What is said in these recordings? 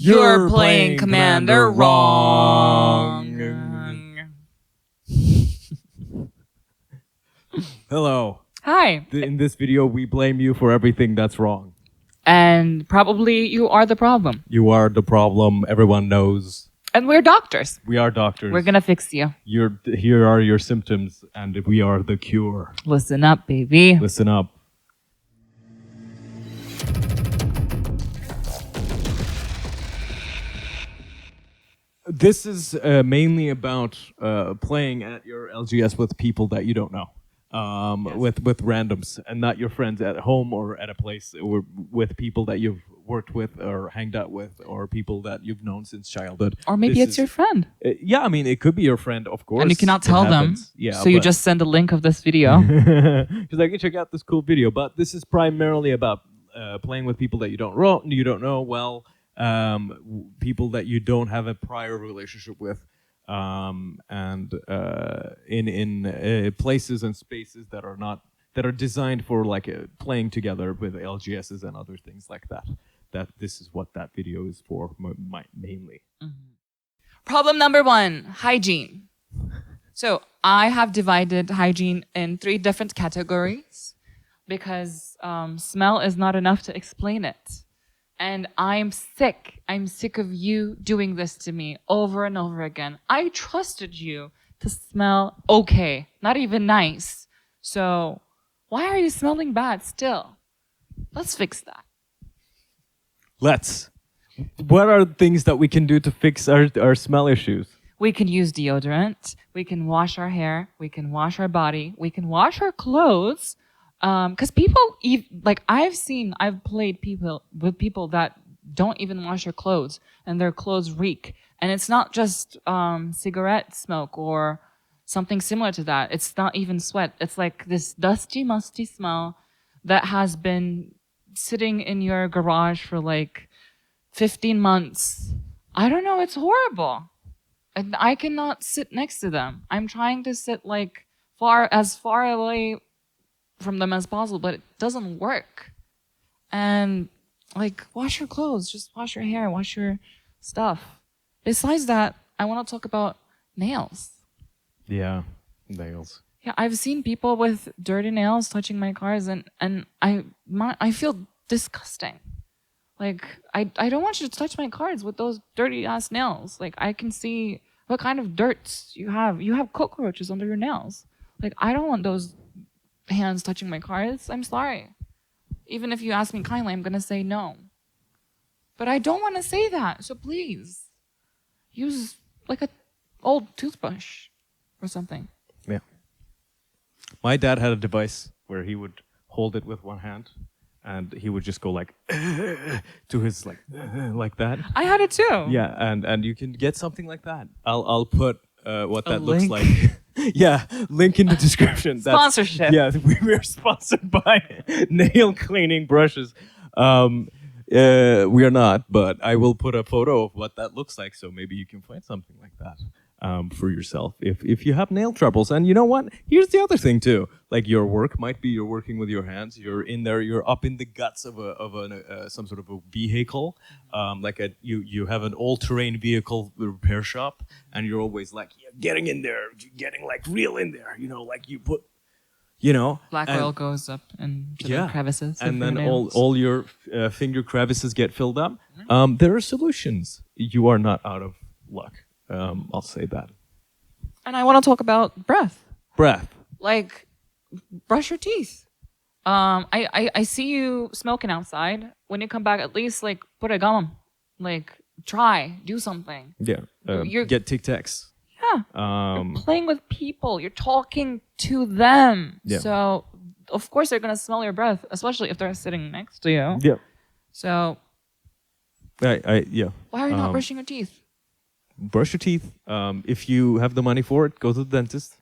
You're playing Commander wrong. Hello. Hi. In this video, we blame you for everything that's wrong. And probably you are the problem. You are the problem. Everyone knows. And we're doctors. We are doctors. We're gonna fix you. Here are your symptoms, and we are the cure. Listen up, baby. Listen up. This is mainly about playing at your LGS with people that you don't know. Yes. with randoms, and not your friends at home or at a place, or with people that you've worked with or hanged out with, or people that you've known since childhood. Or maybe it's your friend. Yeah, I mean, it could be your friend, of course. And you cannot tell them. Yeah, so you just send a link of this video. He's like, check out this cool video. But this is primarily about playing with people that you don't know well, people that you don't have a prior relationship with. And in places and spaces that are designed for like playing together with LGSs and other things like that. This is what that video is for mainly. Mm-hmm. Problem number 1, hygiene. So I have divided hygiene in 3 different categories because smell is not enough to explain it. And I'm sick. I'm sick of you doing this to me over and over again. I trusted you to smell okay, not even nice. So why are you smelling bad still? Let's fix that. What are the things that we can do to fix our smell issues? We can use deodorant. We can wash our hair. We can wash our body. We can wash our clothes. Because people, I've played with people that don't even wash their clothes, and their clothes reek. And it's not just cigarette smoke or something similar to that. It's not even sweat. It's like this dusty, musty smell that has been sitting in your garage for like 15 months. I don't know. It's horrible. And I cannot sit next to them. I'm trying to sit like as far away from them as possible, but it doesn't work. And like, wash your clothes, just wash your hair, wash your stuff. Besides that, I want to talk about nails. Yeah, nails. Yeah, I've seen people with dirty nails touching my cars, and I feel disgusting. Like, I don't want you to touch my cars with those dirty ass nails. Like, I can see what kind of dirt you have. You have cockroaches under your nails. Like, I don't want those hands touching my cars. I'm sorry. Even if you ask me kindly, I'm gonna say no. But I don't want to say that. So please, use like a old toothbrush or something. Yeah. My dad had a device where he would hold it with one hand, and he would just go like to his like that. I had it too. Yeah, and you can get something like that. I'll put what that looks link. like. Yeah, link in the description. Sponsorship. Yeah, we are sponsored by nail cleaning brushes. We are not, but I will put a photo of what that looks like, so maybe you can find something like that for yourself if you have nail troubles. And you know what? Here's the other thing too. Like, your work might be you're working with your hands. You're in there. You're up in the guts of some sort of a vehicle. You have an all-terrain vehicle repair shop, and you're always like getting in there, getting like real in there. You know, like you put. Black oil goes up into the crevices. And then all your finger crevices get filled up. There are solutions. You are not out of luck. I'll say that. And I want to talk about breath. Like, brush your teeth. I see you smoking outside. When you come back, at least like put a gum. Like, do something. Yeah. Get Tic Tacs. Yeah. You're playing with people. You're talking to them. Yeah. So, of course, they're going to smell your breath, especially if they're sitting next to you. Yeah. So, yeah. Why are you not brushing your teeth? Brush your teeth. If you have the money for it, go to the dentist.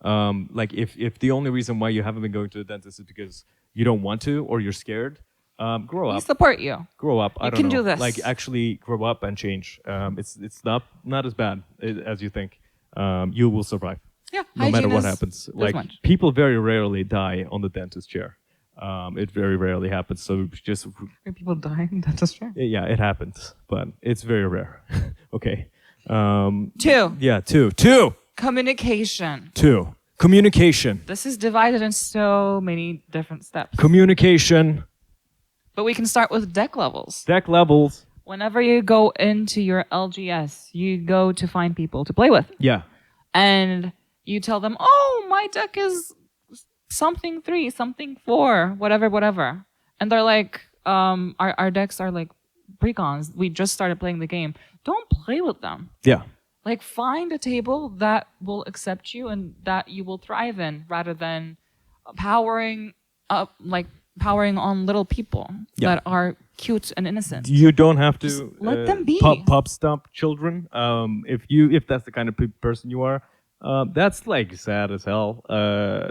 Like, if the only reason why you haven't been going to the dentist is because you don't want to or you're scared, grow up. We support you. Grow up. I don't know. You can do this. Like, actually grow up and change. It's not as bad as you think. You will survive. Yeah. No matter what happens. Like, people very rarely die on the dentist chair. It very rarely happens. So just Are people dying? That's just true. yeah, it happens, but it's very rare. Okay. Two, Yeah, two. communication. Communication. This is divided in so many different steps. Communication. But we can start with deck levels. Deck levels. Whenever you go into your LGS, you go to find people to play with. Yeah. And you tell them, oh, my deck is something 3, something 4, whatever. And they're like, our decks are like precons. We just started playing the game. Don't play with them. Yeah. Like, find a table that will accept you and that you will thrive in, rather than powering on little people Yeah. that are cute and innocent. You don't have to let them be. pop stomp children. If that's the kind of person you are, that's like sad as hell.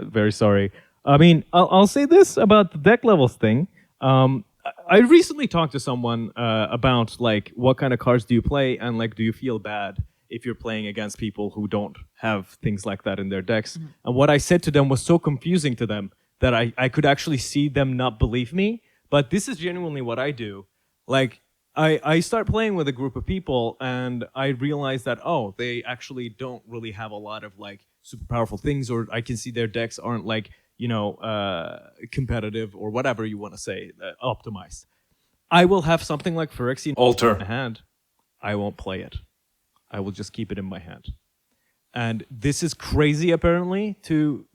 Very sorry. I mean, I'll say this about the deck levels thing. I recently talked to someone about like what kind of cards do you play, and like do you feel bad if you're playing against people who don't have things like that in their decks. Mm-hmm. And what I said to them was so confusing to them that I could actually see them not believe me. But this is genuinely what I do. Like, I start playing with a group of people, and I realize that, oh, they actually don't really have a lot of, like, super powerful things, or I can see their decks aren't, like, competitive, or whatever you want to say, optimized. I will have something like Phyrexian Altar in my hand. I won't play it. I will just keep it in my hand. And this is crazy, apparently, to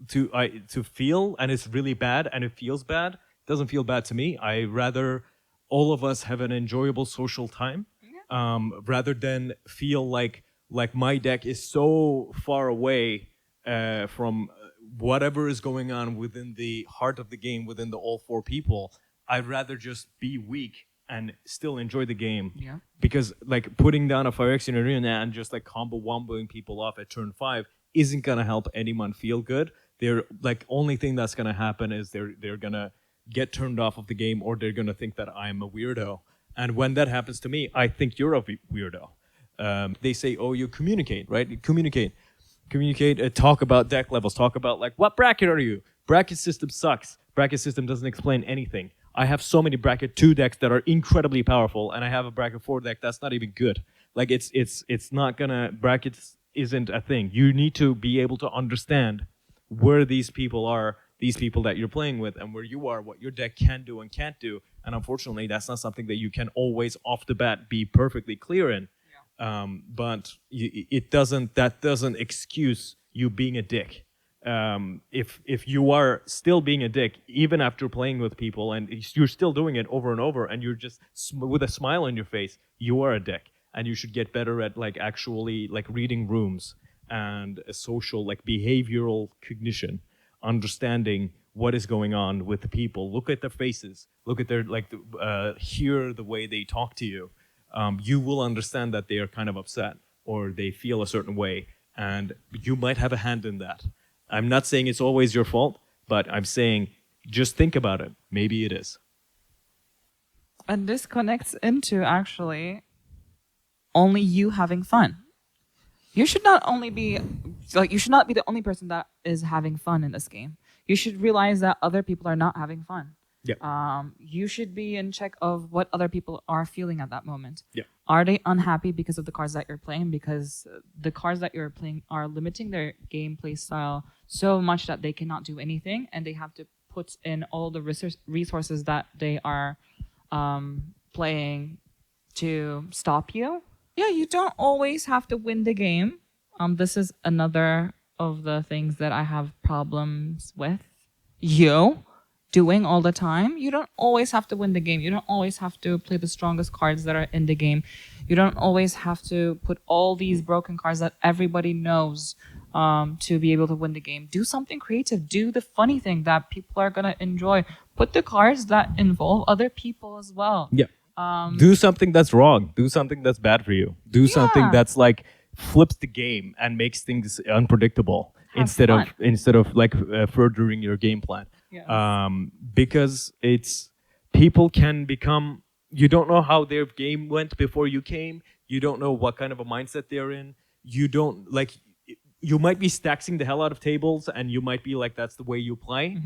feel, and it's really bad, and it feels bad. It doesn't feel bad to me. I rather all of us have an enjoyable social time, rather than feel like my deck is so far away from whatever is going on within the heart of the game, within the all 4 people. I'd rather just be weak and still enjoy the game. Yeah. Because like putting down a Phyrexian Arena and just like womboing people off at turn 5 isn't gonna help anyone feel good. They're like only thing that's gonna happen is they're gonna get turned off of the game, or they're gonna think that I'm a weirdo. And when that happens to me, I think you're a weirdo. They say, oh, you communicate, right? You communicate, talk about deck levels, talk about like, what bracket are you? Bracket system sucks. Bracket system doesn't explain anything. I have so many bracket 2 decks that are incredibly powerful, and I have a bracket 4 deck that's not even good. Like it's not gonna, brackets isn't a thing. You need to be able to understand where these people are, these people that you're playing with, and where you are, what your deck can do and can't do. And unfortunately, that's not something that you can always off the bat be perfectly clear in. Yeah. But that doesn't excuse you being a dick. If you are still being a dick even after playing with people, and you're still doing it over and over, and you're just with a smile on your face, you are a dick, and you should get better at like actually like reading rooms and a social like behavioral cognition, understanding what is going on with the people. Look at their faces, look at their like hear the way they talk to you. You will understand that they are kind of upset or they feel a certain way, and you might have a hand in that. I'm not saying it's always your fault, but I'm saying just think about it. Maybe it is. And this connects into actually only you having fun. You should not be the only person that is having fun in this game. You should realize that other people are not having fun. Yeah. You should be in check of what other people are feeling at that moment. Yeah. Are they unhappy because of the cards that you're playing? Because the cards that you're playing are limiting their gameplay style so much that they cannot do anything, and they have to put in all the resources that they are playing to stop you. Yeah, you don't always have to win the game. This is another of the things that I have problems with you doing all the time. You don't always have to win the game. You don't always have to play the strongest cards that are in the game. You don't always have to put all these broken cards that everybody knows to be able to win the game. Do something creative. Do the funny thing that people are going to enjoy. Put the cards that involve other people as well. Yeah. Do something that's wrong. Do something that's bad for you. Do something that's like flips the game and makes things unpredictable instead of like furthering your game plan. Yes. Because it's people can become, you don't know how their game went before you came. You don't know what kind of a mindset they're in. You don't like, you might be stacking the hell out of tables, and you might be like, that's the way you play.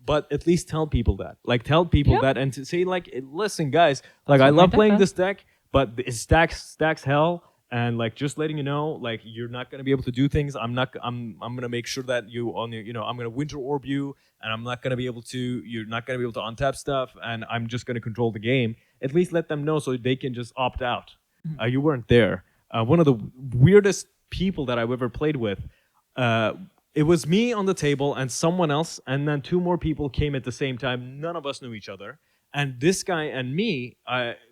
But at least tell people that. Like tell people Yeah. that and to say like, listen, guys, like I what my love deck playing does. this deck, but it stacks hell. And like just letting you know, like you're not gonna be able to do things. I'm gonna make sure that you on your, I'm gonna winter orb you, and I'm not gonna be able to. You're not gonna be able to untap stuff, and I'm just gonna control the game. At least let them know so they can just opt out. You weren't there. One of the weirdest people that I've ever played with. It was me on the table and someone else, and then two more people came at the same time. None of us knew each other, and this guy and me,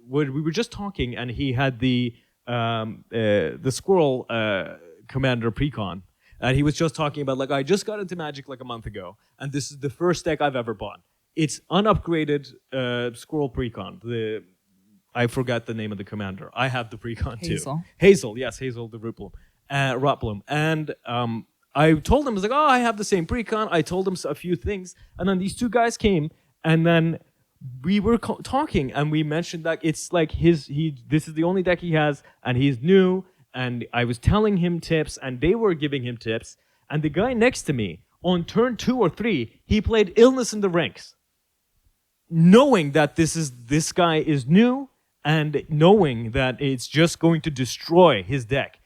we were just talking, and he had the squirrel commander precon, and he was just talking about like I just got into Magic like a month ago, and this is the first deck I've ever bought. It's unupgraded squirrel precon. I forgot the name of the commander. I have the precon Hazel. too. Hazel, yes, Hazel the Rotbloom, and I told him, I was like, oh, I have the same precon. I told him a few things, and then these two guys came, and then we were talking, and we mentioned that it's like this is the only deck he has, and he's new, and I was telling him tips, and they were giving him tips, and the guy next to me, on turn 2 or 3, he played Illness in the Ranks, knowing that this guy is new, and knowing that it's just going to destroy his deck.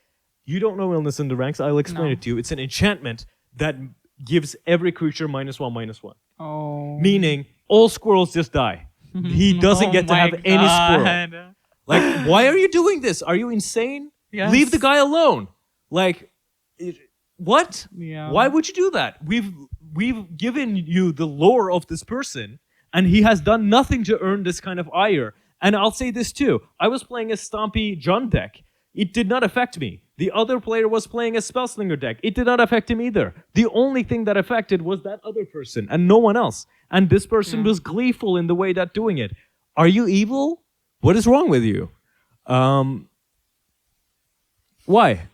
You don't know Illness in the Ranks. I'll explain No. it to you. It's an enchantment that gives every creature -1/-1. Oh. Meaning, all squirrels just die. He doesn't get to my have any squirrel. God. Like, why are you doing this? Are you insane? Yes. Leave the guy alone. Like, what? Yeah. Why would you do that? We've given you the lore of this person, and he has done nothing to earn this kind of ire. And I'll say this too. I was playing a Stompy John deck. It did not affect me. The other player was playing a Spellslinger deck. It did not affect him either. The only thing that affected was that other person and no one else. And this person was gleeful in the way that doing it. Are you evil? What is wrong with you? Why?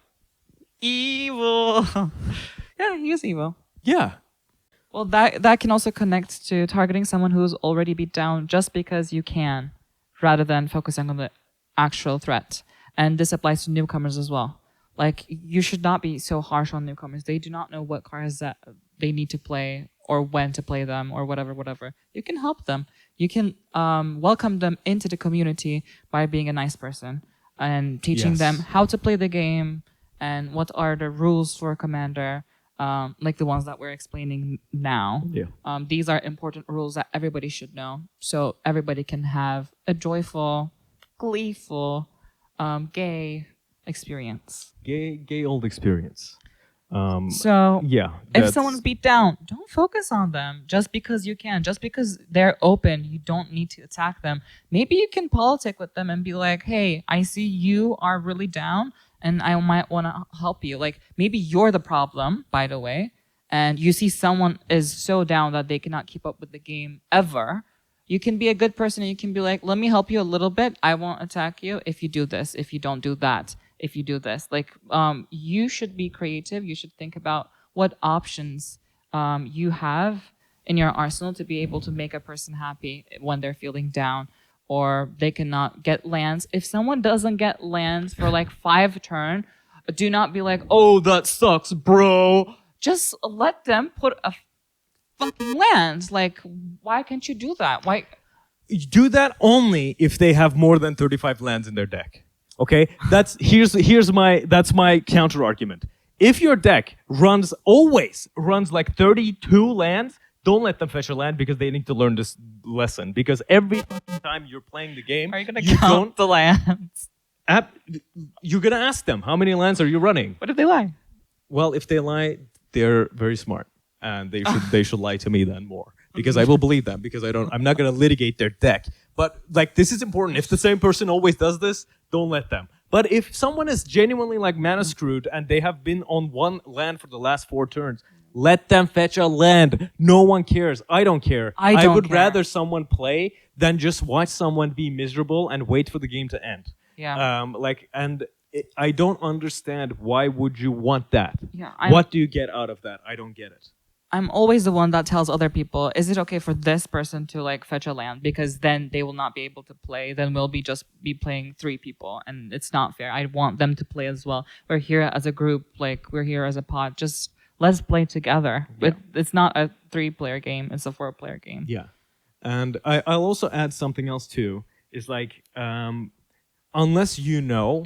Evil. Yeah, he is evil. Yeah. Well, that can also connect to targeting someone who's already beat down just because you can, rather than focusing on the actual threat. And this applies to newcomers as well. Like, you should not be so harsh on newcomers. They do not know what cards that they need to play or when to play them or whatever. You can help them. You can welcome them into the community by being a nice person and teaching Yes. them how to play the game and what are the rules for a commander, like the ones that we're explaining now. Yeah. These are important rules that everybody should know, so everybody can have a joyful, gleeful, gay experience. Gay old experience. So Yeah. if that's- someone's beat down, don't focus on them just because you can. Just because they're open, you don't need to attack them. Maybe you can politic with them and be like, hey, I see you are really down and I might want to help you. Like, maybe you're the problem, by the way, and you see someone is so down that they cannot keep up with the game ever. You can be a good person and you can be like, let me help you a little bit. I won't attack you if you do this, if you don't do that, if you do this. Like, you should be creative. You should think about what options you have in your arsenal to be able to make a person happy when they're feeling down or they cannot get lands. If someone doesn't get lands for like 5 turns, do not be like, oh, that sucks, bro. Just let them put a fucking lands. Like, why can't you do that? Why? do that only if they have more than 35 lands in their deck. Okay? That's my counter argument. If your deck always runs like 32 lands, don't let them fetch a land because they need to learn this lesson. Because every fucking time you're playing the game, Are you gonna count the lands? You're gonna ask them, how many lands are you running? What if they lie? Well, if they lie, they're very smart, and they should lie to me then more, because I will believe them, because I'm not gonna litigate their deck. But like, this is important. If the same person always does this, don't let them. But if someone is genuinely like mana screwed and they have been on one land for the last 4 turns, let them fetch a land. No one cares. I don't care. I would care. rather someone play than just watch someone be miserable and wait for the game to end. Yeah. I don't understand, why would you want that? Yeah, What do you get out of that? I don't get it. I'm always the one that tells other people, is it okay for this person to like fetch a land? Because then they will not be able to play. Then we'll be playing 3 people, and it's not fair. I want them to play as well. We're here as a group, like we're here as a pod. Just let's play together. Yeah. It's not a 3-player game, it's a 4-player game. Yeah. And I'll also add something else too. Is like unless you know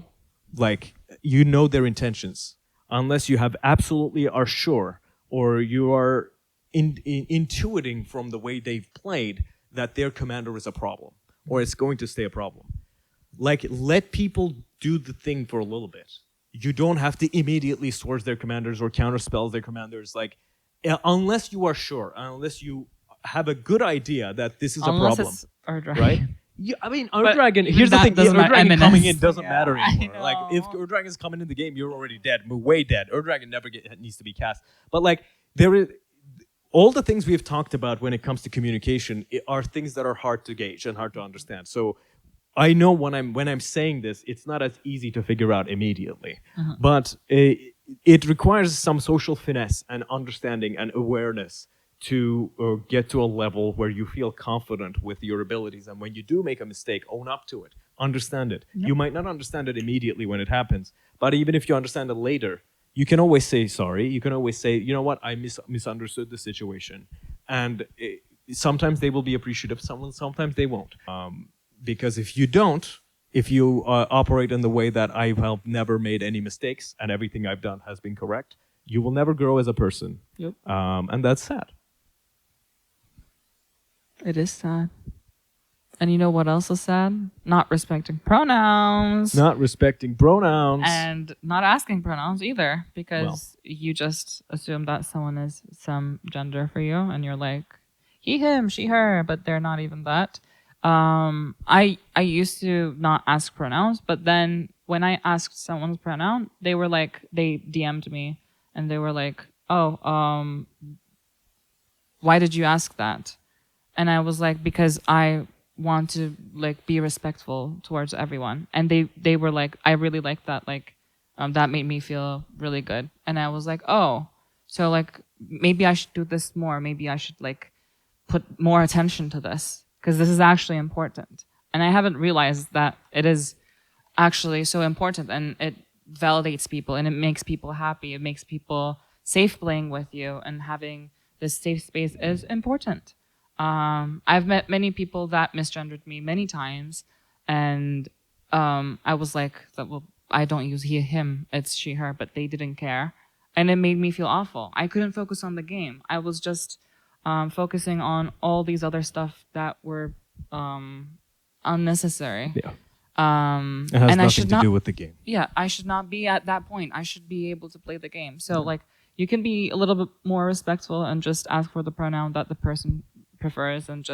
their intentions, unless you have absolutely are sure, or you are intuiting from the way they've played that their commander is a problem or it's going to stay a problem. Like, let people do the thing for a little bit. You don't have to immediately source their commanders or counterspell their commanders. Like, unless you are sure, unless you have a good idea that this is a Unless problem, it's Ur-Dragon. right? Yeah, I mean, But Ur-Dragon. even Here's the that thing: doesn't matter. Ur-Dragon coming in Eminence. doesn't Yeah, matter I anymore. Like, if know. Ur-Dragon is coming in the game, you're already dead, way dead. Ur-Dragon never needs to be cast. But like, there is all the things we've talked about when it comes to communication are things that are hard to gauge and hard to understand. So I know when I'm saying this, it's not as easy to figure out immediately, but it requires some social finesse and understanding and awareness to get to a level where you feel confident with your abilities. And when you do make a mistake, own up to it, understand it. Yep. You might not understand it immediately when it happens, but even if you understand it later, you can always say sorry. You can always say, you know what, I misunderstood the situation. And sometimes they will be appreciative, sometimes they won't. Because if you don't, if you operate in the way that I have never made any mistakes and everything I've done has been correct, you will never grow as a person. Yep. And that's sad. It is sad. And you know what else is sad? Not respecting pronouns. Not respecting pronouns. And not asking pronouns either, because you just assume that someone is some gender for you, and you're like, he, him, she, her, but they're not even that. I used to not ask pronouns, but then when I asked someone's pronoun, they DM'd me, and they were like, oh, why did you ask that? And I was like, because I want to like be respectful towards everyone. And they were like, I really like that. Like, that made me feel really good. And I was like, oh, so like maybe I should do this more. Maybe I should like put more attention to this, because this is actually important. And I haven't realized that it is actually so important, and it validates people and it makes people happy. It makes people safe playing with you, and having this safe space is important. I've met many people that misgendered me many times, and I was like, well, I don't use he, him, it's she, her, but they didn't care. And it made me feel awful. I couldn't focus on the game. I was just focusing on all these other stuff that were unnecessary. Yeah. It has nothing to do with the game. Yeah, I should not be at that point. I should be able to play the game. So like, you can be a little bit more respectful and just ask for the pronoun that the person prefers, and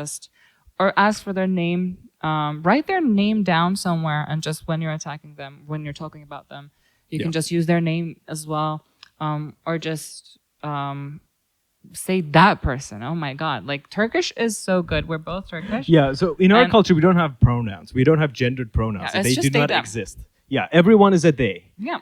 or ask for their name. Write their name down somewhere, and just when you're attacking them, when you're talking about them, you can just use their name as well, or just say that person. Oh my God, like Turkish is so good. We're both Turkish. Yeah, so in our culture, we don't have pronouns. We don't have gendered pronouns. Yeah, it's they just do not them. exist. Yeah, everyone is a they. Yeah.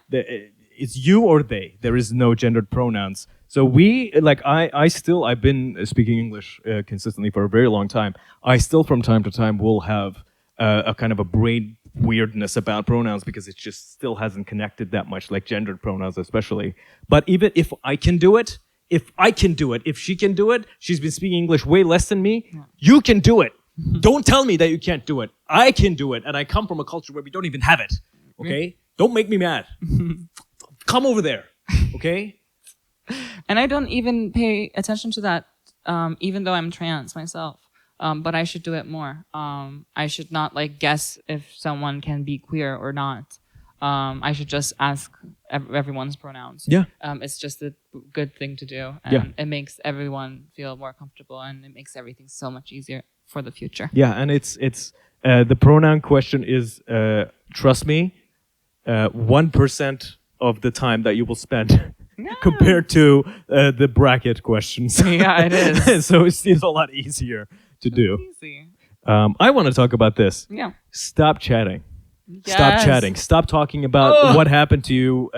It's you or they. There is no gendered pronouns. So we, like, I've been speaking English consistently for a very long time. I still, from time to time, will have a kind of a brain weirdness about pronouns, because it just still hasn't connected that much, like gendered pronouns especially. But even if I can do it, if she can do it, she's been speaking English way less than me, you can do it. Don't tell me that you can't do it. I can do it, and I come from a culture where we don't even have it, okay? Don't make me mad. Come over there, okay? And I don't even pay attention to that, even though I'm trans myself. But I should do it more. I should not like guess if someone can be queer or not. I should just ask everyone's pronouns. Yeah. It's just a good thing to do. And it makes everyone feel more comfortable, and it makes everything so much easier for the future. Yeah, and it's the pronoun question is, trust me, 1% of the time that you will spend compared to the bracket questions. Yeah, it is. So it seems a lot easier to do. Easy. I want to talk about this. Yeah. Stop chatting. Yes. Stop chatting. Stop talking about what happened to you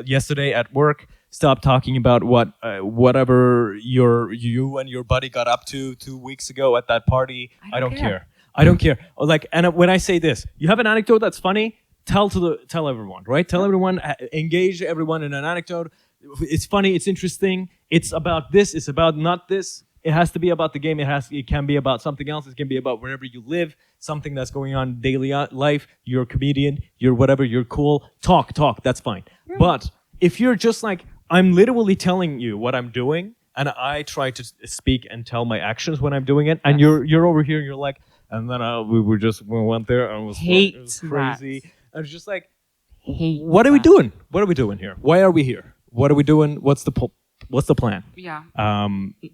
yesterday at work. Stop talking about whatever you and your buddy got up to 2 weeks ago at that party. I don't care. I don't care. Like, and when I say this, you have an anecdote that's funny, tell everyone, right? Tell everyone, engage everyone in an anecdote. It's funny. It's interesting. It's about this. It's about not this. It has to be about the game. It can be about something else. It can be about wherever you live, something that's going on in daily life. You're a comedian. You're whatever. You're cool. Talk. That's fine. But if you're just like, I'm literally telling you what I'm doing, and I try to speak and tell my actions when I'm doing it, and you're over here, and you're like, and then we went there, and it was crazy. And it's just like, what are we doing? What are we doing here? Why are we here? What are we doing? What's the plan? Yeah.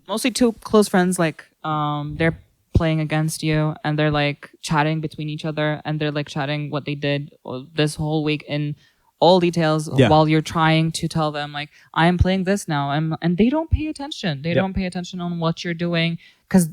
Mostly two close friends, like they're playing against you, and they're like chatting between each other, and they're like chatting what they did this whole week in all details, while you're trying to tell them like, I am playing this now, and they don't pay attention. They don't pay attention on what you're doing, because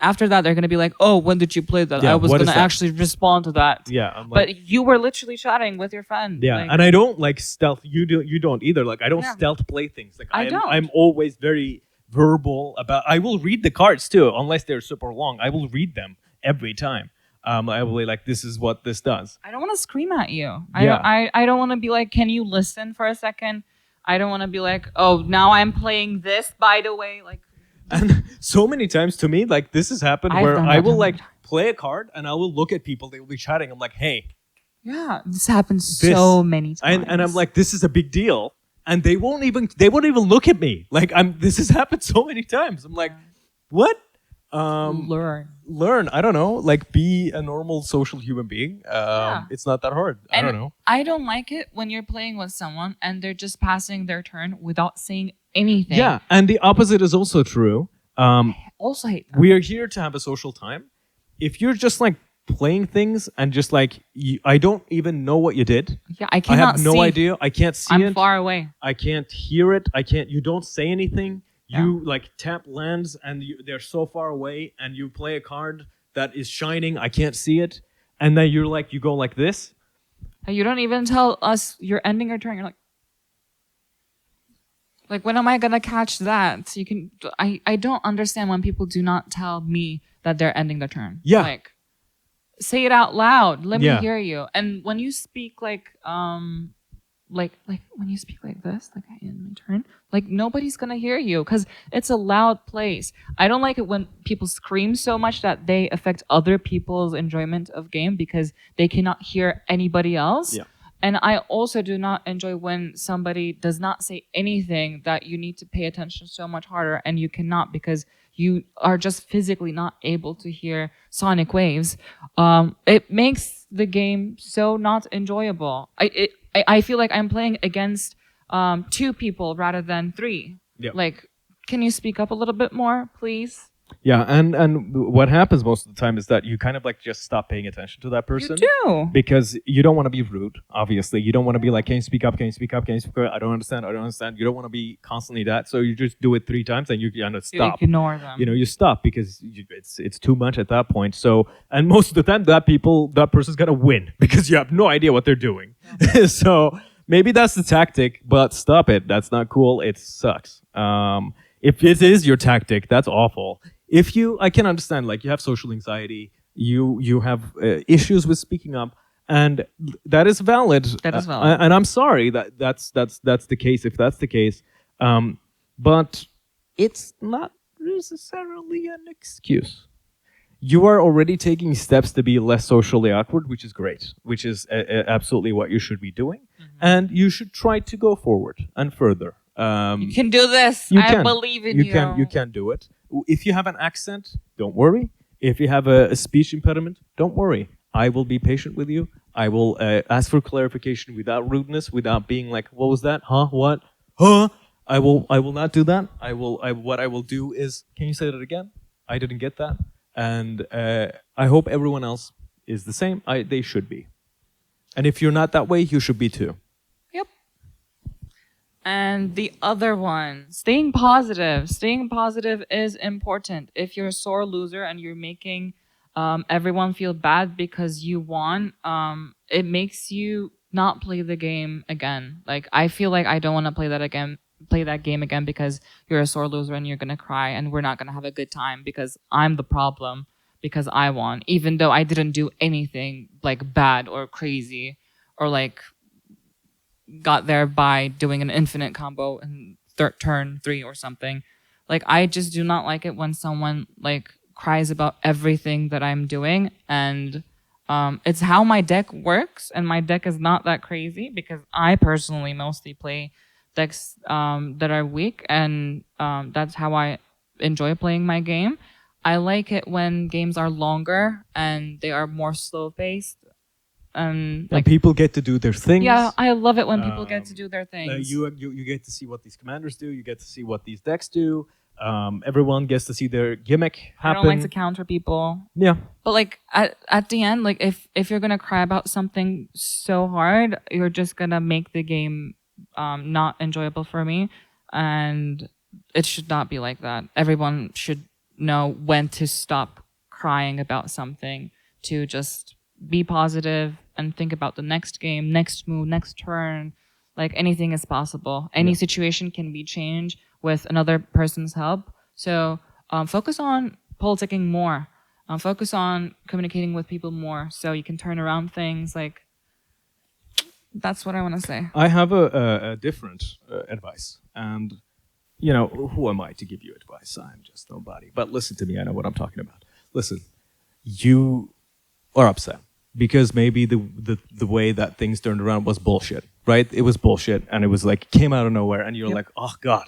after that they're gonna be like, oh, when did you play that? I was gonna actually respond to that. Yeah, but you were literally chatting with your friend. Yeah, and I don't like stealth. You don't either. Like, I don't stealth play things. Like, I'm always very verbal about. I will read the cards too, unless they're super long. I will read them every time. I will be like, this is what this does. I don't want to scream at you. I don't want to be like, can you listen for a second? I don't want to be like, oh, now I'm playing this, by the way. Like, and so many times to me, like, this has happened where I will like play a card and I will look at people. They will be chatting. I'm like, hey. Yeah, this happens so many times. And I'm like, this is a big deal. And they won't even look at me. Like, this has happened so many times. I'm like, what? Learn. I don't know. Like, be a normal social human being. It's not that hard. I don't know. I don't like it when you're playing with someone and they're just passing their turn without saying anything. Yeah, and the opposite is also true. I also hate that. We are here to have a social time. If you're just like playing things and just like, I don't even know what you did. Yeah, I cannot see. I have no idea. I can't see it. I'm far away. I can't hear it. You don't say anything. You like tap lands and they're so far away, and you play a card that is shining. I can't see it. And then you go like this. And you don't even tell us you're ending your turn. You're like, when am I going to catch that? I don't understand when people do not tell me that they're ending their turn. Yeah. Like, say it out loud. Let me hear you. And when you speak like when you speak like this, like I end my turn, like nobody's gonna hear you because it's a loud place. I don't like it when people scream so much that they affect other people's enjoyment of game because they cannot hear anybody else. Yeah. And I also do not enjoy when somebody does not say anything that you need to pay attention so much harder, and you cannot because you are just physically not able to hear sonic waves. It makes the game so not enjoyable. I feel like I'm playing against two people rather than three. Yeah. Like, can you speak up a little bit more, please? Yeah, and what happens most of the time is that you kind of like just stop paying attention to that person. You do. Because you don't want to be rude, obviously. You don't want to be like, can you speak up? Can you speak up? Can you speak up? I don't understand. You don't want to be constantly that. So you just do it 3 times and you kind of stop. You ignore them. You stop because it's too much at that point. So, and most of the time that person's going to win because you have no idea what they're doing. Yeah. So maybe that's the tactic, but stop it. That's not cool. It sucks. If it is your tactic, that's awful. I can understand, like, you have social anxiety, you have issues with speaking up, and that is valid. That is valid. And I'm sorry that's the case, if that's the case. But it's not necessarily an excuse. You are already taking steps to be less socially awkward, which is great, which is absolutely what you should be doing. Mm-hmm. And you should try to go forward and further. You can do this. I believe in you. You can do it. If you have an accent, don't worry. If you have a speech impediment, don't worry. I will be patient with you. I will ask for clarification without rudeness, without being like, "What was that? Huh? What? Huh?" I will not do that. What I will do is, can you say that again? I didn't get that. And I hope everyone else is the same. They should be. And if you're not that way, you should be too. And the other one, staying positive. Staying positive is important. If you're a sore loser and you're making everyone feel bad because you won, it makes you not play the game again. Like, I feel like I don't want to play that game again because you're a sore loser and you're gonna cry and we're not gonna have a good time because I'm the problem because I won, even though I didn't do anything like bad or crazy or like got there by doing an infinite combo in turn 3 or something. Like, I just do not like it when someone like cries about everything that I'm doing, and it's how my deck works, and my deck is not that crazy because I personally mostly play decks that are weak, and that's how I enjoy playing my game. I like it when games are longer and they are more slow paced, and And people get to do their things. yeah, I love it when people get to do their things. You get to see what these commanders do. You get to see what these decks do. Everyone gets to see their gimmick I happen. don't like to counter people. Yeah. But like at the end, like if you're gonna cry about something so hard, you're just gonna make the game not enjoyable for me, and it should not be like that. Everyone should know when to stop crying about something, to just be positive and think about the next game, next move, next turn. Like, anything is possible. Any situation can be changed with another person's help. So focus on politicking more. Focus on communicating with people more, so you can turn around things. Like, that's what I want to say. I have a different advice, and who am I to give you advice? I'm just nobody. But listen to me. I know what I'm talking about. Listen, you are upset because maybe the way that things turned around was bullshit, right? It was bullshit, and it was like came out of nowhere, and you're like, oh god,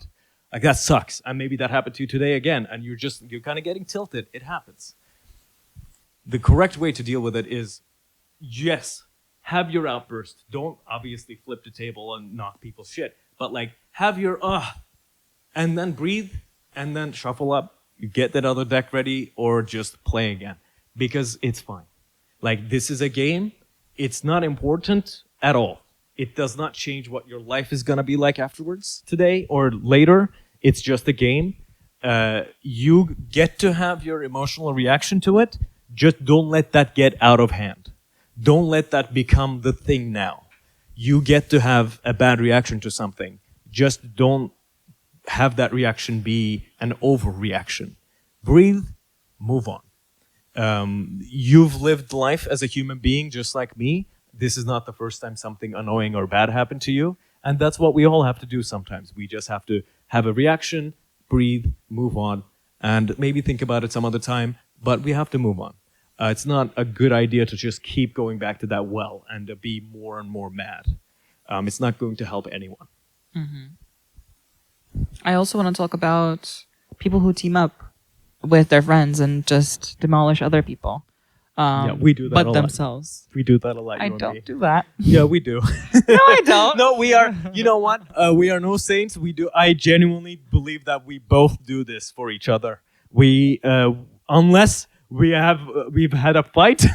like that sucks. And maybe that happened to you today again, and you're kind of getting tilted. It happens. The correct way to deal with it is, yes, have your outburst. Don't obviously flip the table and knock people's shit, but like have your and then breathe, and then shuffle up. You get that other deck ready, or just play again, because it's fine. Like, this is a game. It's not important at all. It does not change what your life is gonna be like afterwards, today or later. It's just a game. You get to have your emotional reaction to it. Just don't let that get out of hand. Don't let that become the thing now. You get to have a bad reaction to something. Just don't have that reaction be an overreaction. Breathe, move on. You've lived life as a human being just like me. This is not the first time something annoying or bad happened to you. And that's what we all have to do sometimes. We just have to have a reaction, breathe, move on, and maybe think about it some other time, but we have to move on. It's not a good idea to just keep going back to that well and be more and more mad. It's not going to help anyone. I also want to talk about people who team up with their friends and just demolish other people. Yeah, we do that but a lot. themselves. We do that a lot. I you and me. don't do that. Yeah, we do. No, I don't. No, we are. You know what? We are no saints. We do. I genuinely believe that we both do this for each other. We, unless we've had a fight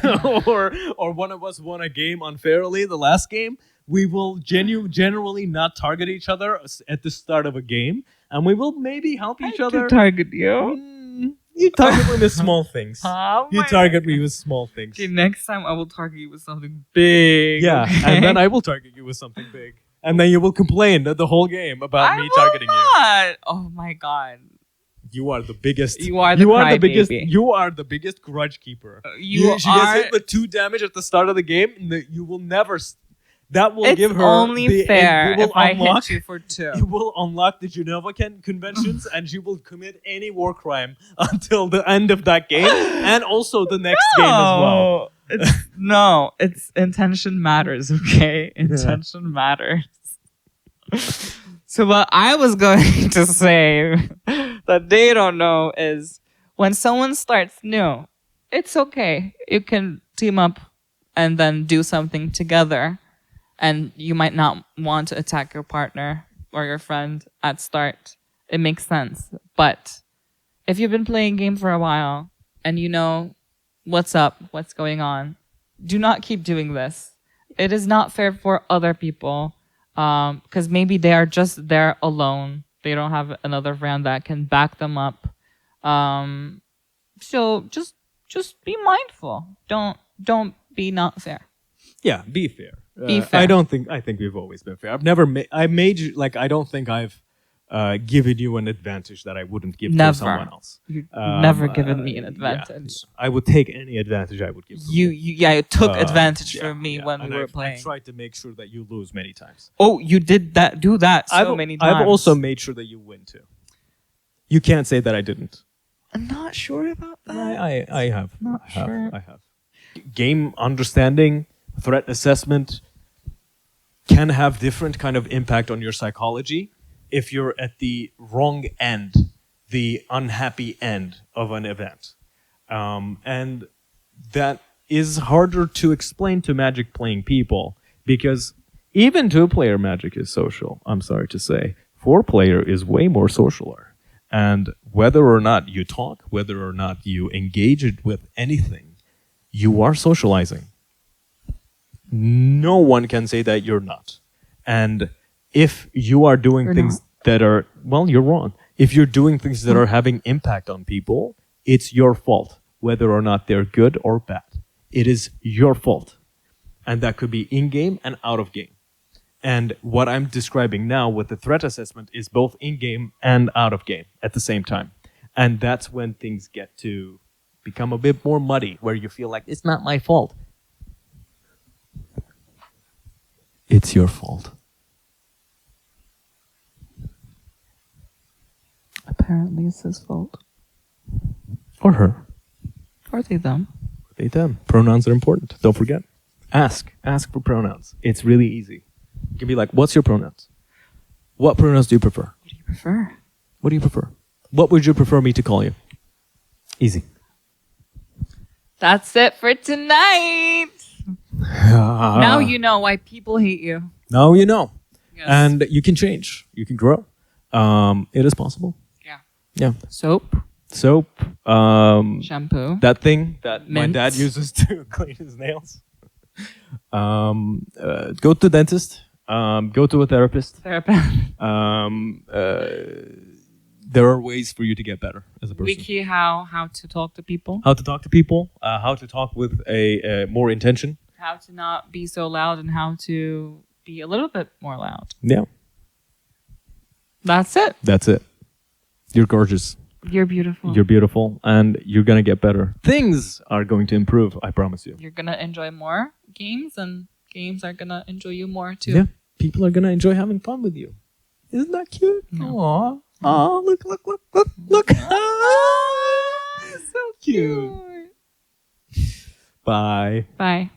or one of us won a game unfairly, the last game, we will generally not target each other at the start of a game, and we will maybe help each other. Target you. You target me with small things. Oh You my target me with small things. Okay, next time I will target you with something big. Yeah, okay? and then I will target you with something big. And then you will complain the whole game about me targeting you. not. Oh my god. You are the biggest. You are the biggest. crybaby. You are the biggest grudge keeper. You She gets are- hit with 2 damage at the start of the game. And you will never. That will It's give her only the, fair you will if I unlock, hit you for 2. You will unlock the Geneva conventions, and she will commit any war crime until the end of that game, and also the next game as well. It's intention matters, okay? Intention matters. So what I was going to say that they don't know is when someone starts new, it's okay. You can team up and then do something together. And you might not want to attack your partner or your friend at start. It makes sense. But if you've been playing game for a while and you know what's up, what's going on, do not keep doing this. It is not fair for other people because maybe they are just there alone. They don't have another friend that can back them up. So just be mindful. Don't be not fair. Yeah, be fair. Be fair. I think we've always been fair. I don't think I've given you an advantage that I wouldn't give Never. to someone else. You've never given me an advantage. I would take any advantage I would give. From You took advantage from me when and we were I playing. tried to make sure that you lose many times. Oh, you did that. Do that so many times. I've also made sure that you win too. You can't say that I didn't. I'm not sure about that. I have. Not sure. I have. Game understanding, threat assessment can have different kind of impact on your psychology if you're at the wrong end, the unhappy end of an event. And that is harder to explain to Magic playing people because even 2-player Magic is social, I'm sorry to say. 4-player is way more socialer. And whether or not you talk, whether or not you engage it with anything, you are socializing. No one can say that you're not. And if you are doing You're things that are, well, you're wrong. If you're doing things that are having impact on people, it's your fault, whether or not they're good or bad. It is your fault. And that could be in-game and out of game. And what I'm describing now with the threat assessment is both in-game and out of game at the same time. And that's when things get to become a bit more muddy, where you feel like, it's not my fault. It's your fault. Apparently it's his fault. Or her. Or they them. They them. Pronouns are important. Don't forget. Ask. Ask for pronouns. It's really easy. You can be like, what's your pronouns? What pronouns do you prefer? What do you prefer? What do you prefer? What would you prefer me to call you? Easy. That's it for tonight. Now you know why people hate you. Now you know. Yes. And you can change. You can grow. It is possible. Yeah. Yeah. Soap, Soap. shampoo. That thing that my Mint. dad uses to clean his nails. Go to dentist. Go to a therapist. Therapist. There are ways for you to get better as a person. Wiki how to talk to people. How to talk to people. How to talk with a more intention. How to not be so loud and how to be a little bit more loud. Yeah. That's it. That's it. You're gorgeous. You're beautiful. You're beautiful, and you're gonna get better. Things are going to improve. I promise you. You're gonna enjoy more games, and games are gonna enjoy you more too. Yeah. People are gonna enjoy having fun with you. Isn't that cute? No. Aw. Aw, look. So cute. Bye. Bye.